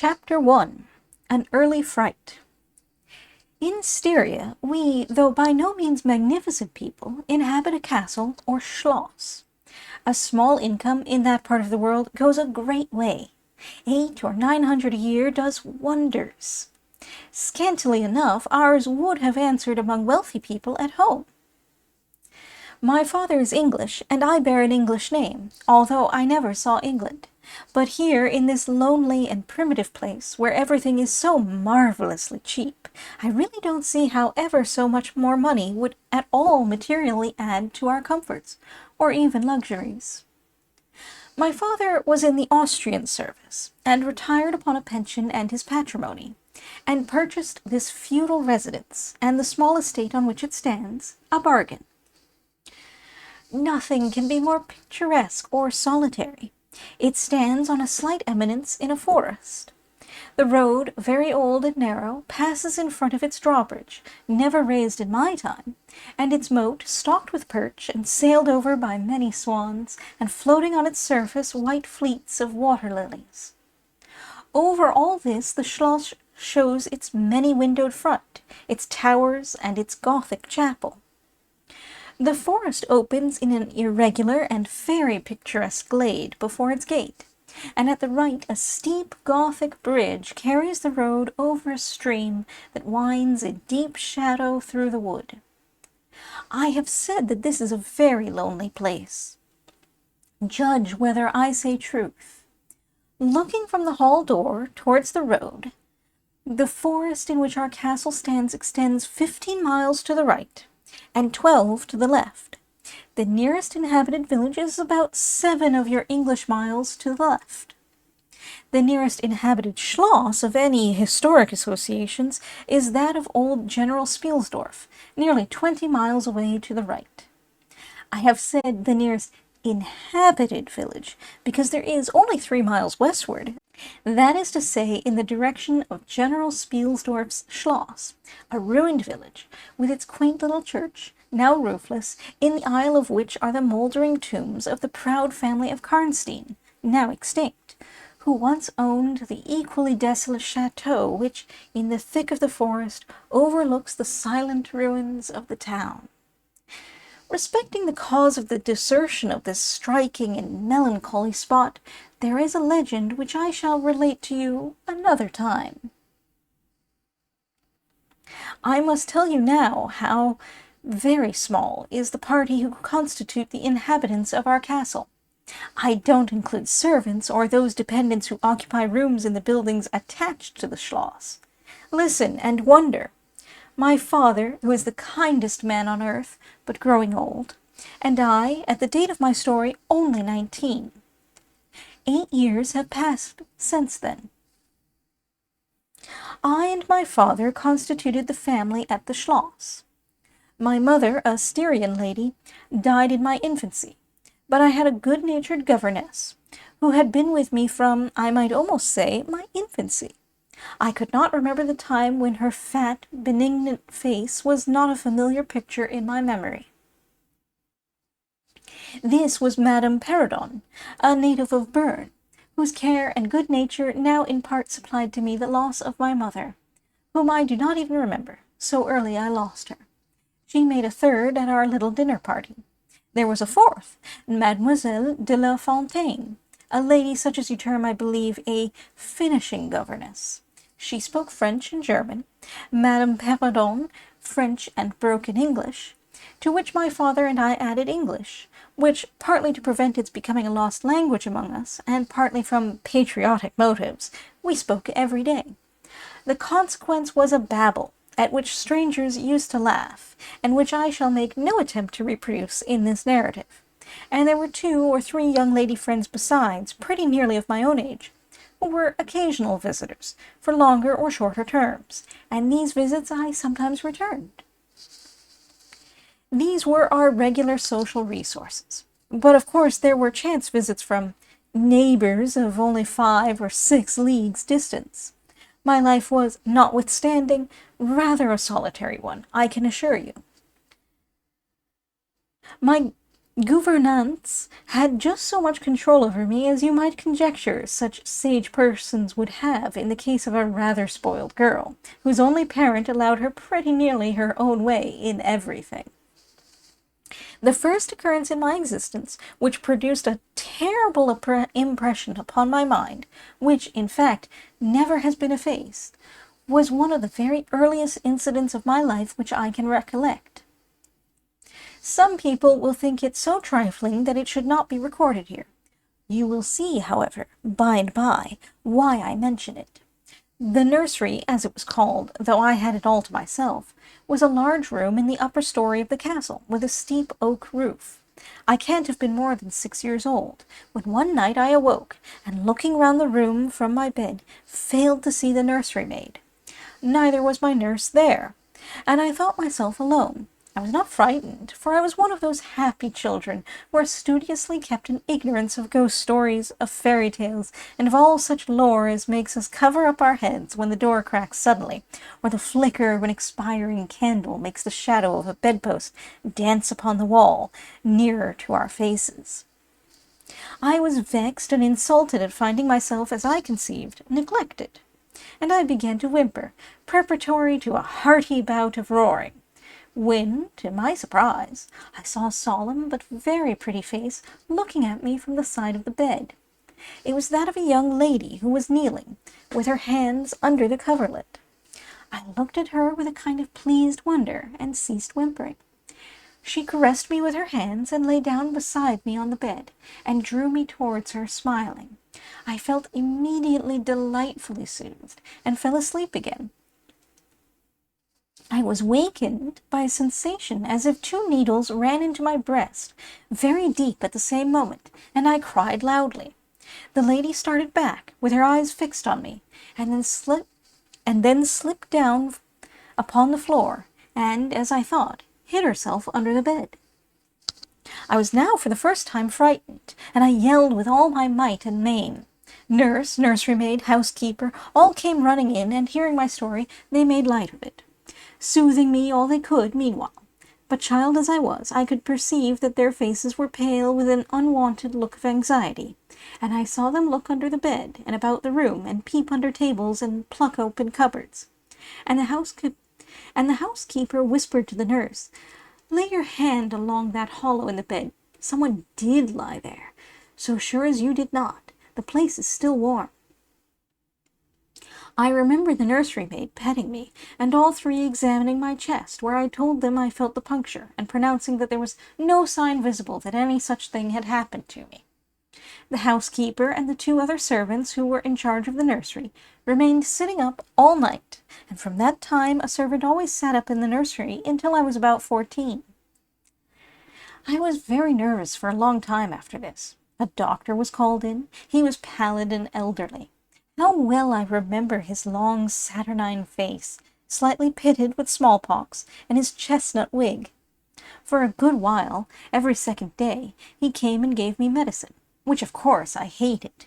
Chapter 1. An Early Fright. In Styria, we, though by no means magnificent people, inhabit a castle or schloss. A small income in that part of the world goes a great way. 800 or 900 a year does wonders. Scantily enough, ours would have answered among wealthy people at home. My father is English, and I bear an English name, although I never saw England. But here, in this lonely and primitive place, where everything is so marvelously cheap, I really don't see how ever so much more money would at all materially add to our comforts, or even luxuries. My father was in the Austrian service, and retired upon a pension and his patrimony, and purchased this feudal residence, and the small estate on which it stands, a bargain. Nothing can be more picturesque or solitary. It stands on a slight eminence in a forest. The road, very old and narrow, passes in front of its drawbridge, never raised in my time, and its moat, stocked with perch and sailed over by many swans, and floating on its surface white fleets of water-lilies. Over all this the schloss shows its many-windowed front, its towers, and its Gothic chapel. The forest opens in an irregular and very picturesque glade before its gate, and at the right a steep Gothic bridge carries the road over a stream that winds in deep shadow through the wood. I have said that this is a very lonely place. Judge whether I say truth. Looking from the hall door towards the road, the forest in which our castle stands extends 15 miles to the right, and 12 to the left. The nearest inhabited village is about 7 of your English miles to the left. The nearest inhabited schloss of any historic associations is that of old General Spielsdorf, nearly 20 miles away to the right. I have said the nearest inhabited village, because there is only 3 miles westward. That is to say, in the direction of General Spielsdorf's Schloss, a ruined village, with its quaint little church, now roofless, in the aisle of which are the mouldering tombs of the proud family of Karnstein, now extinct, who once owned the equally desolate chateau which, in the thick of the forest, overlooks the silent ruins of the town. Respecting the cause of the desertion of this striking and melancholy spot, there is a legend which I shall relate to you another time. I must tell you now how very small is the party who constitute the inhabitants of our castle. I don't include servants or those dependents who occupy rooms in the buildings attached to the schloss. Listen and wonder. My father, who is the kindest man on earth, but growing old, and I, at the date of my story, only 19. 8 years have passed since then. I and my father constituted the family at the schloss. My mother, a Styrian lady, died in my infancy, but I had a good-natured governess, who had been with me from, I might almost say, my infancy. I could not remember the time when her fat, benignant face was not a familiar picture in my memory. This was Madame Perrodon, a native of Bern, whose care and good nature now in part supplied to me the loss of my mother, whom I do not even remember, so early I lost her. She made a third at our little dinner party. There was a fourth, Mademoiselle de la Fontaine, a lady such as you term, I believe, a finishing governess. She spoke French and German, Madame Perrodon French and broken English, to which my father and I added English, which, partly to prevent its becoming a lost language among us, and partly from patriotic motives, we spoke every day. The consequence was a babel, at which strangers used to laugh, and which I shall make no attempt to reproduce in this narrative. And there were 2 or 3 young lady friends besides, pretty nearly of my own age, who were occasional visitors, for longer or shorter terms, and these visits I sometimes returned. These were our regular social resources, but of course there were chance visits from neighbors of only 5 or 6 leagues distance. My life was, notwithstanding, rather a solitary one, I can assure you. My Gouvernants had just so much control over me as you might conjecture such sage persons would have in the case of a rather spoiled girl, whose only parent allowed her pretty nearly her own way in everything. The first occurrence in my existence which produced a terrible impression upon my mind, which, in fact, never has been effaced, was one of the very earliest incidents of my life which I can recollect. Some people will think it so trifling that it should not be recorded here. You will see, however, by and by, why I mention it. The nursery, as it was called, though I had it all to myself, was a large room in the upper story of the castle, with a steep oak roof. I can't have been more than 6 years old, when one night I awoke, and looking round the room from my bed, failed to see the nursery maid. Neither was my nurse there, and I thought myself alone. I was not frightened, for I was one of those happy children who are studiously kept in ignorance of ghost stories, of fairy tales, and of all such lore as makes us cover up our heads when the door cracks suddenly, or the flicker of an expiring candle makes the shadow of a bedpost dance upon the wall, nearer to our faces. I was vexed and insulted at finding myself, as I conceived, neglected, and I began to whimper, preparatory to a hearty bout of roaring, when, to my surprise, I saw a solemn but very pretty face looking at me from the side of the bed. It was that of a young lady who was kneeling, with her hands under the coverlet. I looked at her with a kind of pleased wonder, and ceased whimpering. She caressed me with her hands, and lay down beside me on the bed, and drew me towards her, smiling. I felt immediately delightfully soothed, and fell asleep again. I was wakened by a sensation as if 2 needles ran into my breast, very deep at the same moment, and I cried loudly. The lady started back, with her eyes fixed on me, and then slipped down upon the floor, and, as I thought, hid herself under the bed. I was now for the first time frightened, and I yelled with all my might and main. Nurse, nursery maid, housekeeper, all came running in, and hearing my story, they made light of it, soothing me all they could meanwhile. But child as I was, I could perceive that their faces were pale with an unwonted look of anxiety, and I saw them look under the bed and about the room, and peep under tables and pluck open cupboards. And the housekeeper whispered to the nurse, "Lay your hand along that hollow in the bed. Someone did lie there, so sure as you did not. The place is still warm." I remember the nursery maid petting me, and all 3 examining my chest, where I told them I felt the puncture, and pronouncing that there was no sign visible that any such thing had happened to me. The housekeeper and the 2 other servants who were in charge of the nursery remained sitting up all night, and from that time a servant always sat up in the nursery until I was about 14. I was very nervous for a long time after this. A doctor was called in. He was pallid and elderly. How well I remember his long saturnine face, slightly pitted with smallpox, and his chestnut wig. For a good while, every second day, he came and gave me medicine, which of course I hated.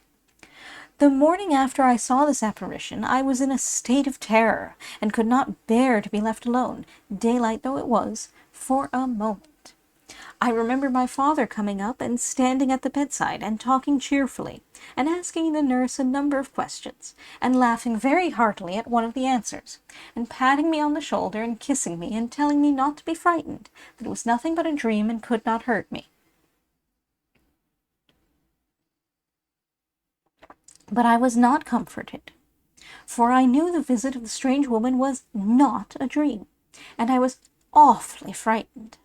The morning after I saw this apparition, I was in a state of terror, and could not bear to be left alone, daylight though it was, for a moment. I remember my father coming up and standing at the bedside, and talking cheerfully, and asking the nurse a number of questions, and laughing very heartily at one of the answers, and patting me on the shoulder, and kissing me, and telling me not to be frightened, that it was nothing but a dream, and could not hurt me. But I was not comforted, for I knew the visit of the strange woman was not a dream, and I was awfully frightened.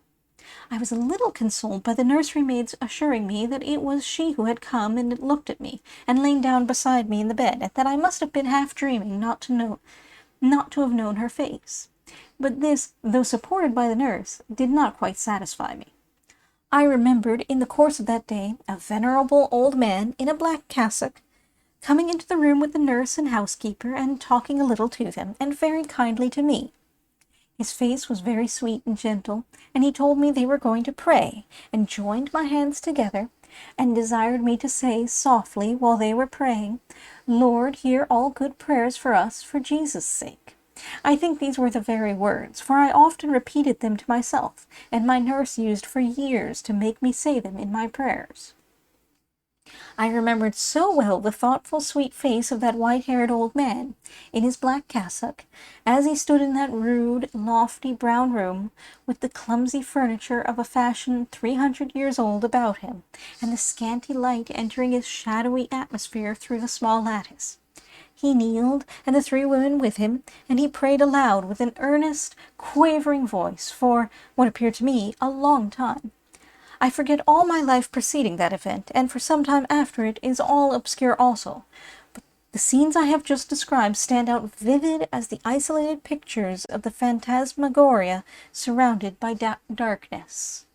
I was a little consoled by the nursery maid's assuring me that it was she who had come and had looked at me, and lain down beside me in the bed, and that I must have been half dreaming not to have known her face. But this, though supported by the nurse, did not quite satisfy me. I remembered, in the course of that day, a venerable old man in a black cassock, coming into the room with the nurse and housekeeper, and talking a little to them, and very kindly to me. His face was very sweet and gentle, and he told me they were going to pray, and joined my hands together, and desired me to say softly while they were praying, "Lord, hear all good prayers for us for Jesus' sake." I think these were the very words, for I often repeated them to myself, and my nurse used for years to make me say them in my prayers. I remembered so well the thoughtful, sweet face of that white-haired old man, in his black cassock, as he stood in that rude, lofty brown room, with the clumsy furniture of a fashion 300 years old about him, and the scanty light entering his shadowy atmosphere through the small lattice. He kneeled, and the 3 women with him, and he prayed aloud with an earnest, quavering voice, for, what appeared to me, a long time. I forget all my life preceding that event, and for some time after it is all obscure also. But the scenes I have just described stand out vivid as the isolated pictures of the phantasmagoria surrounded by darkness.